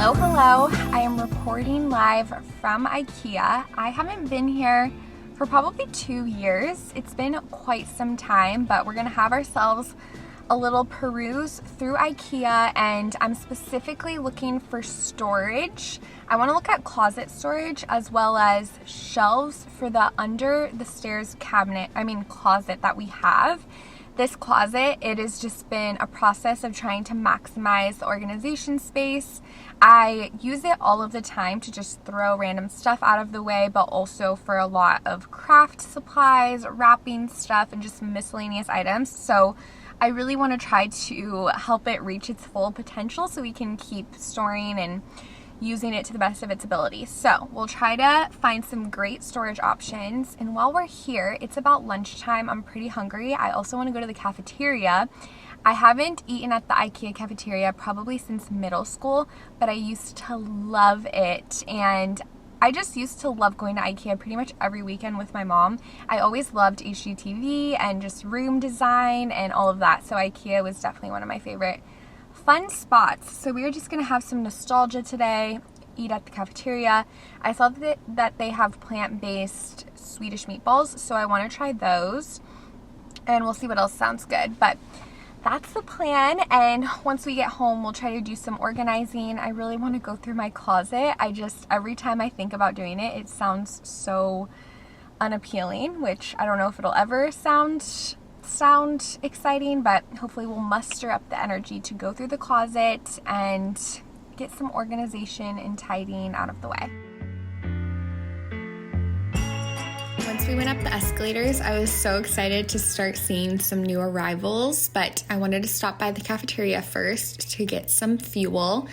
Hello. I am reporting live from IKEA. I haven't been here for probably 2 years. It's been quite some time, but we're gonna have ourselves a little peruse through IKEA, and I'm specifically looking for storage. I wanna look at closet storage as well as shelves for the under the stairs closet that we have. This closet, it has just been a process of trying to maximize the organization space. I use it all of the time to just throw random stuff out of the way, but also for a lot of craft supplies, wrapping stuff, and just miscellaneous items. So I really want to try to help it reach its full potential so we can keep storing and using it to the best of its ability. So we'll try to find some great storage options. And while we're here, it's about lunchtime. I'm pretty hungry. I also want to go to the cafeteria. I haven't eaten at the IKEA cafeteria probably since middle school, but I used to love it. And I just used to love going to IKEA pretty much every weekend with my mom. I always loved HGTV and just room design and all of that. So IKEA was definitely one of my favorite fun spots. So we are just gonna have some nostalgia today, eat at the cafeteria. I saw that they have plant-based Swedish meatballs, so I wanna try those and we'll see what else sounds good. But that's the plan, and once we get home, we'll try to do some organizing. I really wanna go through my closet. Every time I think about doing it, it sounds so unappealing, which I don't know if it'll ever sound exciting, but hopefully we'll muster up the energy to go through the closet and get some organization and tidying out of the way. Once we went up the escalators, I was so excited to start seeing some new arrivals, but I wanted to stop by the cafeteria first to get some fuel.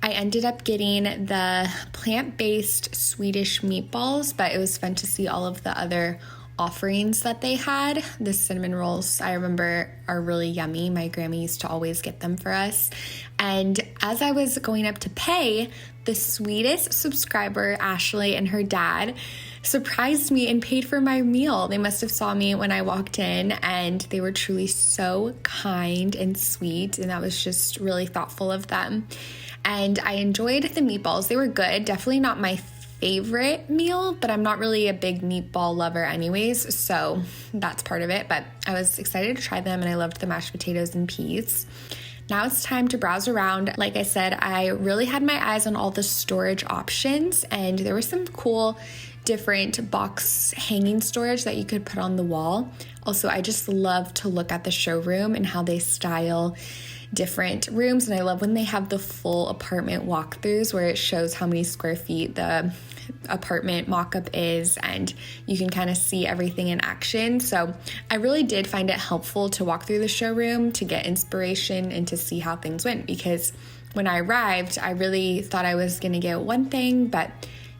I ended up getting the plant-based Swedish meatballs, but it was fun to see all of the other offerings that they had. The cinnamon rolls, I remember, are really yummy. My grandma used to always get them for us. And as I was going up to pay, the sweetest subscriber, Ashley, and her dad surprised me and paid for my meal. They must have saw me when I walked in, and they were truly so kind and sweet, and that was just really thoughtful of them. And I enjoyed the meatballs. They were good. Definitely not my favorite meal, but I'm not really a big meatball lover anyways, so that's part of it. But I was excited to try them, and I loved the mashed potatoes and peas. Now it's time to browse around. Like I said, I really had my eyes on all the storage options, and there were some cool different box hanging storage that you could put on the wall. Also, I just love to look at the showroom and how they style different rooms, and I love when they have the full apartment walkthroughs where it shows how many square feet the apartment mock-up is, and you can kind of see everything in action. So I really did find it helpful to walk through the showroom to get inspiration and to see how things went, because when I arrived, I really thought I was gonna get one thing, but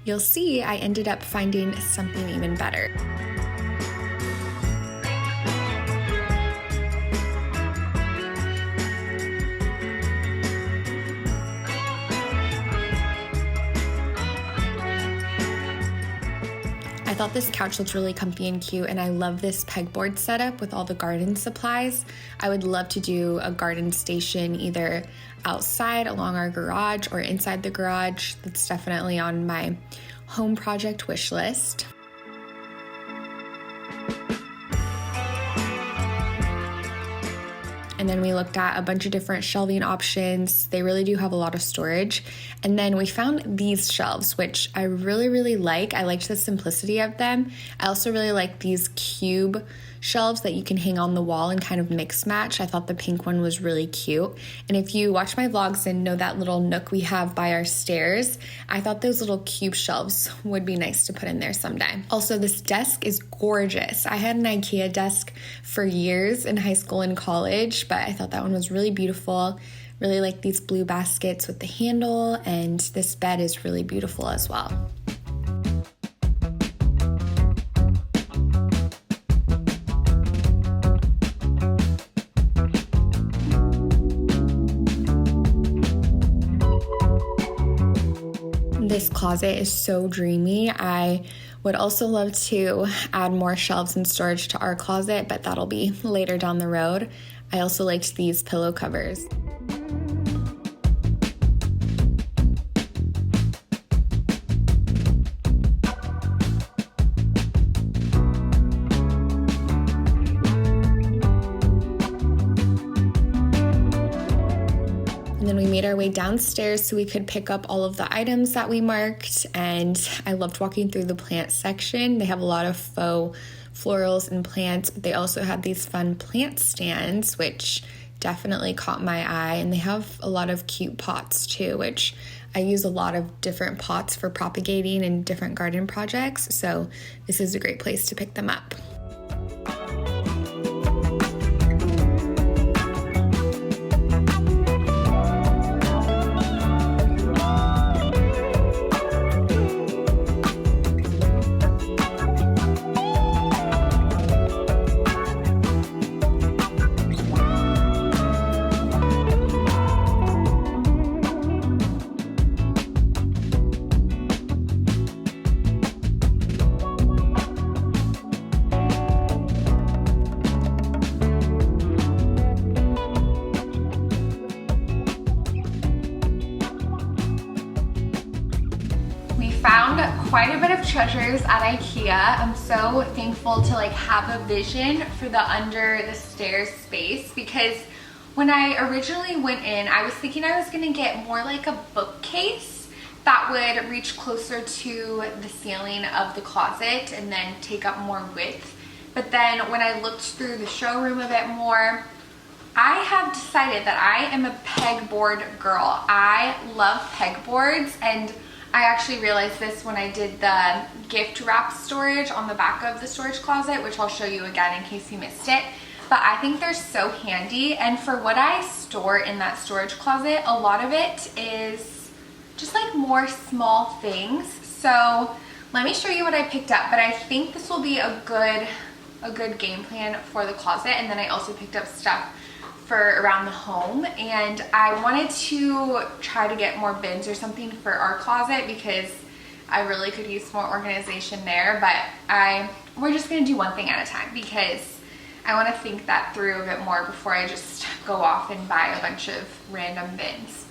you'll see I ended up finding something even better. I thought this couch looked really comfy and cute, and I love this pegboard setup with all the garden supplies. I would love to do a garden station either outside along our garage or inside the garage. That's definitely on my home project wish list. And then we looked at a bunch of different shelving options. They really do have a lot of storage. And then we found these shelves, which I really, really like. I liked the simplicity of them. I also really like these cube shelves that you can hang on the wall and kind of mix match. I thought the pink one was really cute. And if you watch my vlogs and know that little nook we have by our stairs, I thought those little cube shelves would be nice to put in there someday. Also, this desk is gorgeous. I had an IKEA desk for years in high school and college, but I thought that one was really beautiful. Really like these blue baskets with the handle, and this bed is really beautiful as well. This closet is so dreamy. I would also love to add more shelves and storage to our closet, but that'll be later down the road. I also liked these pillow covers. And then we made our way downstairs so we could pick up all of the items that we marked. And I loved walking through the plant section. They have a lot of faux florals and plants, but they also have these fun plant stands, which definitely caught my eye. And they have a lot of cute pots too, which I use a lot of different pots for propagating in different garden projects. So this is a great place to pick them up. Quite a bit of treasures at IKEA. I'm so thankful to have a vision for the under the stairs space, because when I originally went in, I was thinking I was gonna get more like a bookcase that would reach closer to the ceiling of the closet and then take up more width. But then when I looked through the showroom a bit more, I have decided that I am a pegboard girl. I love pegboards, and I actually realized this when I did the gift wrap storage on the back of the storage closet, which I'll show you again in case you missed it. But I think they're so handy, and for what I store in that storage closet, a lot of it is just more small things. So let me show you what I picked up, but I think this will be a good game plan for the closet. And then I also picked up stuff for around the home, and I wanted to try to get more bins or something for our closet because I really could use more organization there. But we're just gonna do one thing at a time because I want to think that through a bit more before I just go off and buy a bunch of random bins.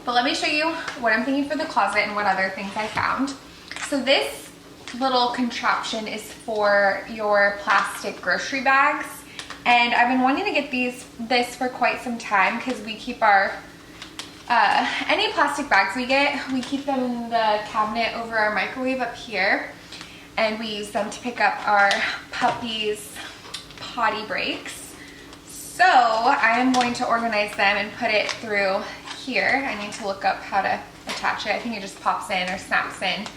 But let me show you what I'm thinking for the closet and what other things I found. So this little contraption is for your plastic grocery bags. And I've been wanting to get this for quite some time because we keep our, any plastic bags we get, we keep them in the cabinet over our microwave up here. And we use them to pick up our puppy's potty breaks. So I am going to organize them and put it through here. I need to look up how to attach it. I think it just pops in or snaps in.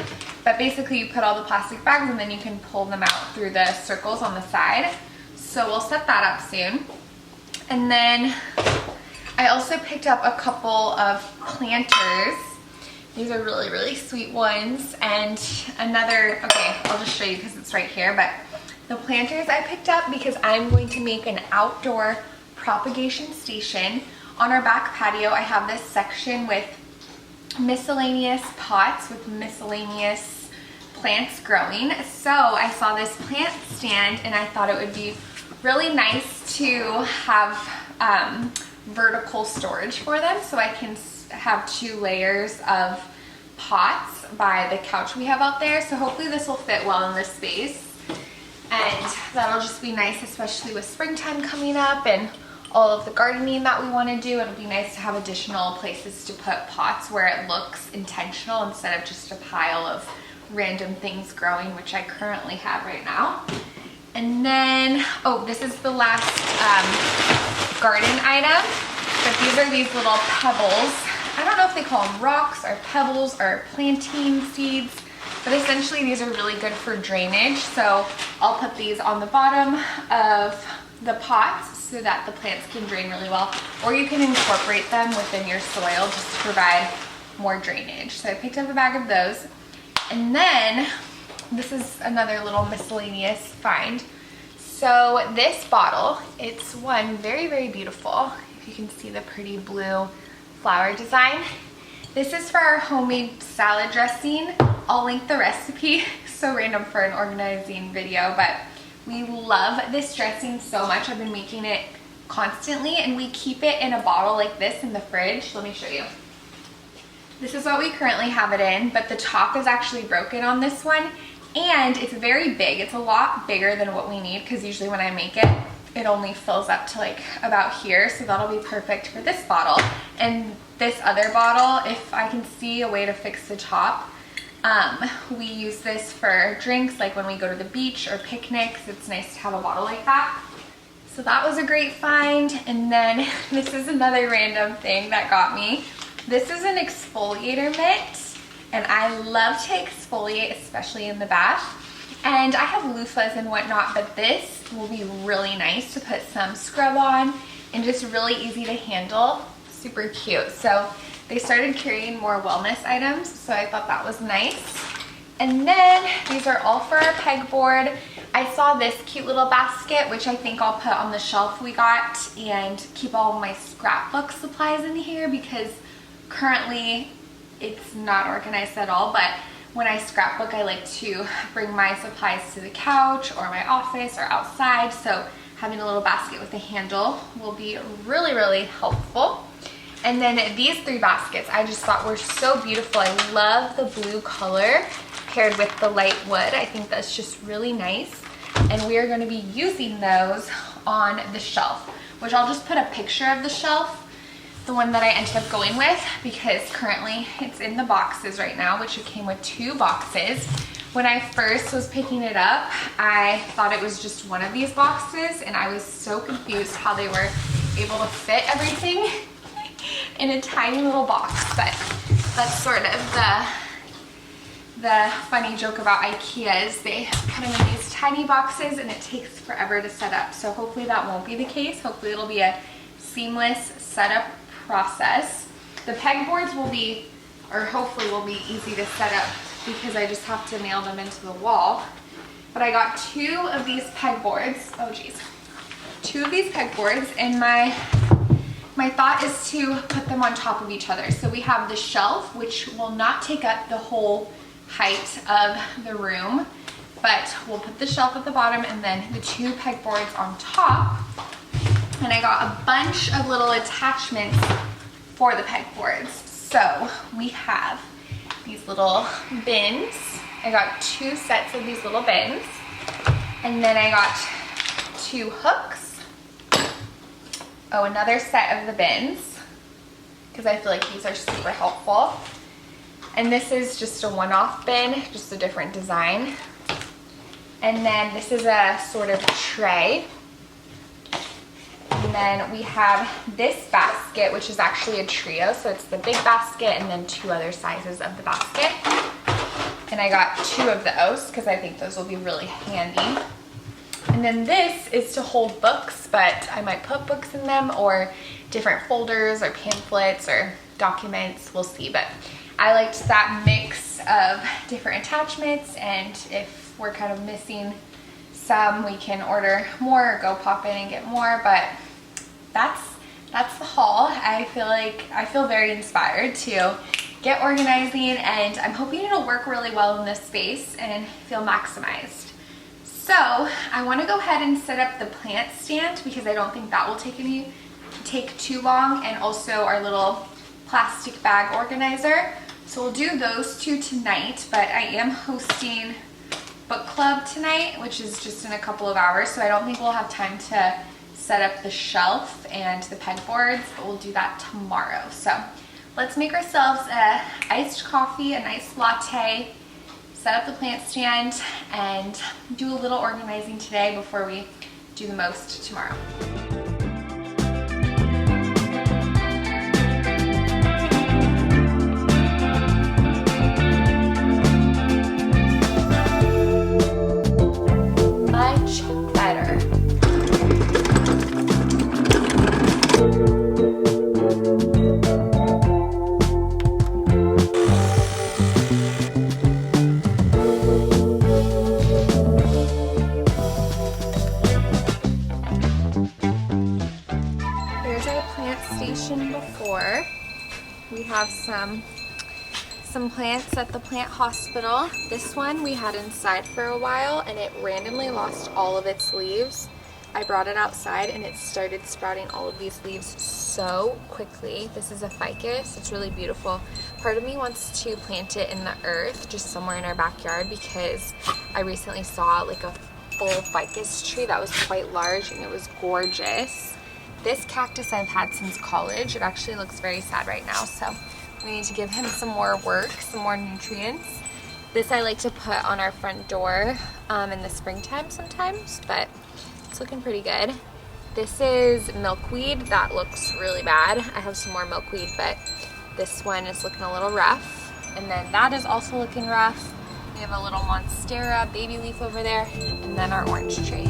But basically you put all the plastic bags and then you can pull them out through the circles on the side. So we'll set that up soon. And then I also picked up a couple of planters. These are really, really sweet ones. And another, okay, I'll just show you because it's right here, but the planters I picked up because I'm going to make an outdoor propagation station. On our back patio, I have this section with miscellaneous pots with miscellaneous plants growing. So I saw this plant stand and I thought it would be really nice to have vertical storage for them, so I can have 2 layers of pots by the couch we have out there. So hopefully this will fit well in this space, and that'll just be nice, especially with springtime coming up and all of the gardening that we want to do. It'll be nice to have additional places to put pots where it looks intentional instead of just a pile of random things growing, which I currently have right now. And then, oh, this is the last garden item, but these are these little pebbles. I don't know if they call them rocks or pebbles or plantain seeds, but essentially these are really good for drainage. So I'll put these on the bottom of the pots so that the plants can drain really well, or you can incorporate them within your soil just to provide more drainage. So I picked up a bag of those. And then this is another little miscellaneous find. So this bottle, it's one very, very beautiful. If you can see the pretty blue flower design. This is for our homemade salad dressing. I'll link the recipe. So random for an organizing video, but we love this dressing so much. I've been making it constantly, and we keep it in a bottle like this in the fridge. Let me show you. This is what we currently have it in, but the top is actually broken on this one, and it's very big. It's a lot bigger than what we need because usually when I make it, it only fills up to like about here, so that'll be perfect for this bottle. And this other bottle, if I can see a way to fix the top, we use this for drinks, like when we go to the beach or picnics. It's nice to have a bottle like that. So that was a great find. And then this is another random thing that got me. This is an exfoliator mitt, and I love to exfoliate, especially in the bath. And I have loofahs and whatnot, but this will be really nice to put some scrub on and just really easy to handle. Super cute. So they started carrying more wellness items, so I thought that was nice. And then these are all for our pegboard. I saw this cute little basket, which I think I'll put on the shelf we got and keep all of my scrapbook supplies in here, because currently it's not organized at all. But when I scrapbook, I like to bring my supplies to the couch or my office or outside. So having a little basket with a handle will be really, really helpful. And then these 3 baskets I just thought were so beautiful. I love the blue color paired with the light wood. I think that's just really nice. And we are going to be using those on the shelf, which I'll just put a picture of the shelf, the one that I ended up going with, because currently it's in the boxes right now, which it came with 2 boxes. When I first was picking it up, I thought it was just one of these boxes, and I was so confused how they were able to fit everything in a tiny little box. But that's sort of the funny joke about IKEA, is they put them in these tiny boxes and it takes forever to set up. So hopefully that won't be the case. Hopefully it'll be a seamless setup process. The pegboards will be, or hopefully will be, easy to set up because I just have to nail them into the wall. But I got 2 of these pegboards. Oh geez. 2 of these pegboards, and my thought is to put them on top of each other. So we have the shelf, which will not take up the whole height of the room, but we'll put the shelf at the bottom and then the 2 pegboards on top. And I got a bunch of little attachments for the pegboards. So we have these little bins. I got 2 sets of these little bins. And then I got 2 hooks. Oh, another set of the bins, because I feel like these are super helpful. And this is just a one-off bin, just a different design. And then this is a sort of tray. And then we have this basket, which is actually a trio. So it's the big basket and then 2 other sizes of the basket. And I got 2 of those because I think those will be really handy. And then this is to hold books, but I might put books in them, or different folders or pamphlets or documents. We'll see. But I liked that mix of different attachments, and if we're kind of missing some, we can order more or go pop in and get more. But that's the haul. I feel very inspired to get organizing, and I'm hoping it'll work really well in this space and feel maximized. So I want to go ahead and set up the plant stand, because I don't think that will take too long, and also our little plastic bag organizer. So we'll do those 2 tonight, but I am hosting book club tonight, which is just in a couple of hours, so I don't think we'll have time to set up the shelf and the pegboards, but we'll do that tomorrow. So let's make ourselves a iced coffee, a nice latte, set up the plant stand, and do a little organizing today before we do the most tomorrow. Much better. Here's our plant station before. We have some plants at the plant hospital. This one we had inside for a while, and it randomly lost all of its leaves. I brought it outside and it started sprouting all of these leaves so quickly. This is a ficus. It's really beautiful. Part of me wants to plant it in the earth just somewhere in our backyard, because I recently saw like a full ficus tree that was quite large, and it was gorgeous. This cactus I've had since college. It actually looks very sad right now, so we need to give him some more work, some more nutrients. This I like to put on our front door in the springtime sometimes, but it's looking pretty good. This is milkweed. That looks really bad. I have some more milkweed, but this one is looking a little rough. And then that is also looking rough. We have a little monstera baby leaf over there, and then our orange tree.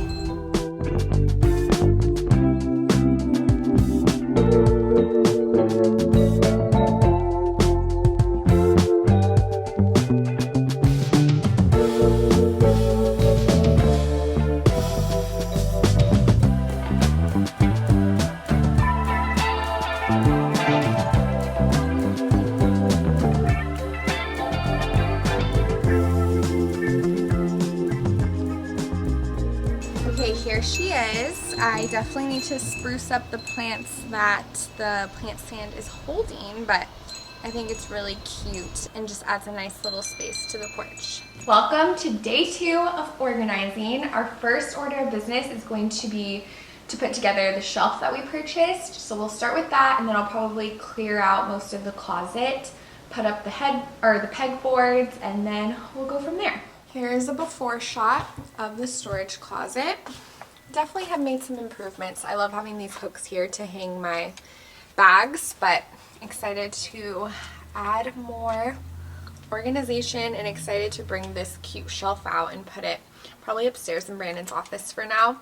Here she is. I definitely need to spruce up the plants that the plant stand is holding, but I think it's really cute and just adds a nice little space to the porch. Welcome to day 2 of organizing. Our first order of business is going to be to put together the shelf that we purchased. So we'll start with that, and then I'll probably clear out most of the closet, put up the pegboards, and then we'll go from there. Here's a before shot of the storage closet. Definitely have made some improvements. I love having these hooks here to hang my bags, but excited to add more organization and excited to bring this cute shelf out and put it probably upstairs in Brandon's office for now.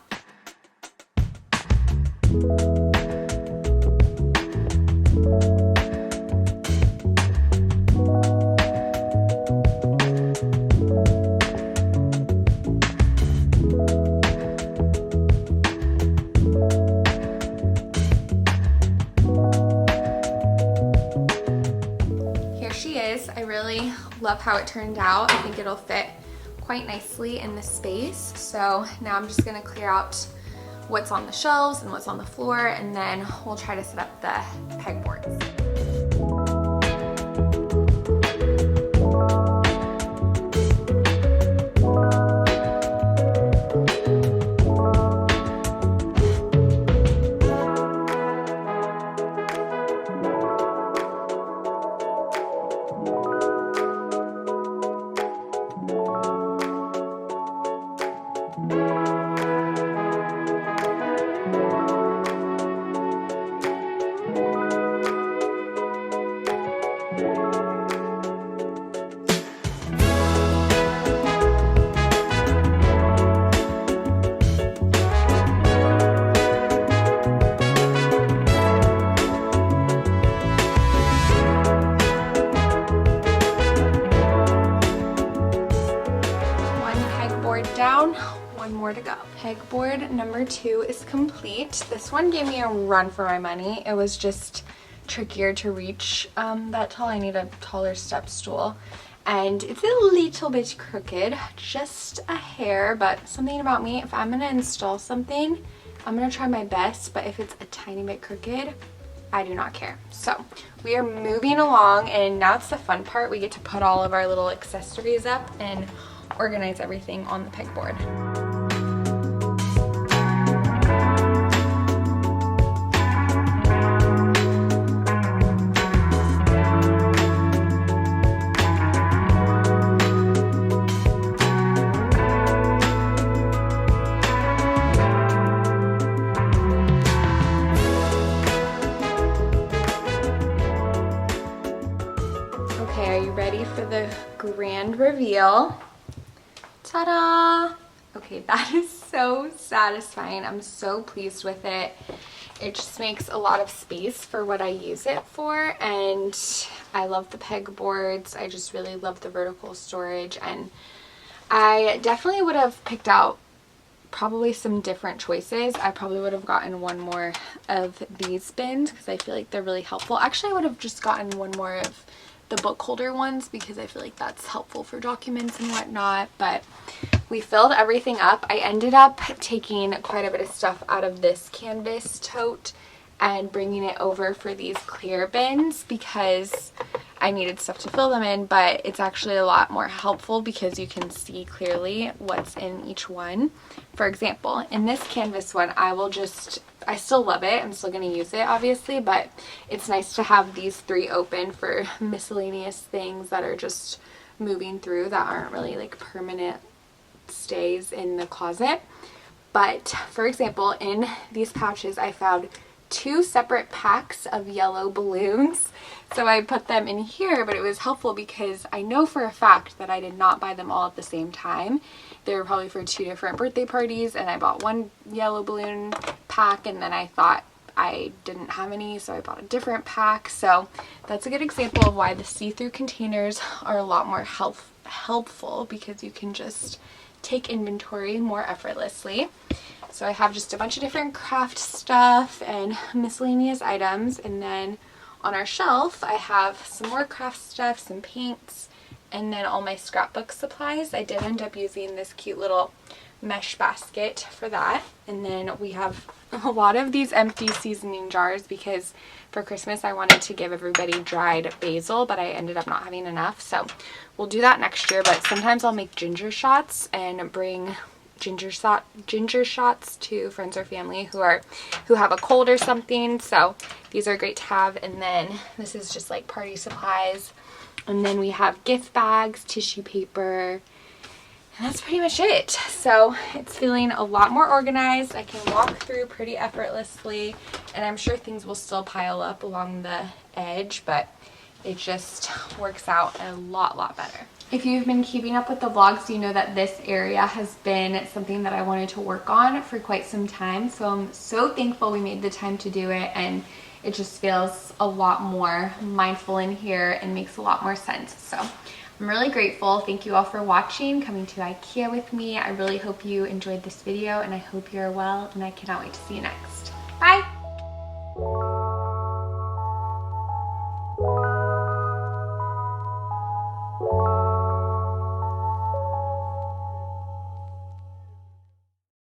I really love how it turned out. I think it'll fit quite nicely in the space. So now I'm just gonna clear out what's on the shelves and what's on the floor, and then we'll try to set up the pegboards. Down, one more to go. Pegboard number 2 is complete. This one gave me a run for my money. It was just trickier to reach that tall. I need a taller step stool, and it's a little bit crooked, just a hair, but something about me, if I'm gonna install something, I'm gonna try my best, but if it's a tiny bit crooked, I do not care. So we are moving along, and now it's the fun part. We get to put all of our little accessories up and organize everything on the pegboard. Okay, are you ready for the grand reveal? Ta-da! Okay, that is so satisfying. I'm so pleased with it. It just makes a lot of space for what I use it for, and I love the pegboards. I just really love the vertical storage, and I definitely would have picked out probably some different choices. I probably would have gotten one more of these bins because I feel like they're really helpful. Actually, I would have just gotten one more of the book holder ones because I feel like that's helpful for documents and whatnot, but we filled everything up. I ended up taking quite a bit of stuff out of this canvas tote and bringing it over for these clear bins because I needed stuff to fill them in, but it's actually a lot more helpful because you can see clearly what's in each one. For example, in this canvas one, I still love it. I'm still going to use it, obviously, but it's nice to have these 3 open for miscellaneous things that are just moving through that aren't really like permanent stays in the closet. But for example, in these pouches, I found 2 separate packs of yellow balloons. So I put them in here, but it was helpful because I know for a fact that I did not buy them all at the same time. They were probably for 2 different birthday parties, and I bought one yellow balloon pack, and then I thought I didn't have any, so I bought a different pack. So that's a good example of why the see-through containers are a lot more helpful, because you can just take inventory more effortlessly. So I have just a bunch of different craft stuff and miscellaneous items, and then on our shelf I have some more craft stuff, some paints, and then all my scrapbook supplies. I did end up using this cute little mesh basket for that. And then we have a lot of these empty seasoning jars because for Christmas I wanted to give everybody dried basil, but I ended up not having enough, so we'll do that next year. But sometimes I'll make ginger shots and bring ginger shots to friends or family who have a cold or something, so these are great to have. And then this is just like party supplies, and then we have gift bags, tissue paper, and that's pretty much it. So it's feeling a lot more organized. I can walk through pretty effortlessly, and I'm sure things will still pile up along the edge, but it just works out a lot better. If you've been keeping up with the vlogs, you know that this area has been something that I wanted to work on for quite some time. So I'm so thankful we made the time to do it, and it just feels a lot more mindful in here and makes a lot more sense. So I'm really grateful. Thank you all for watching, coming to IKEA with me. I really hope you enjoyed this video, and I hope you're well, and I cannot wait to see you next. Bye!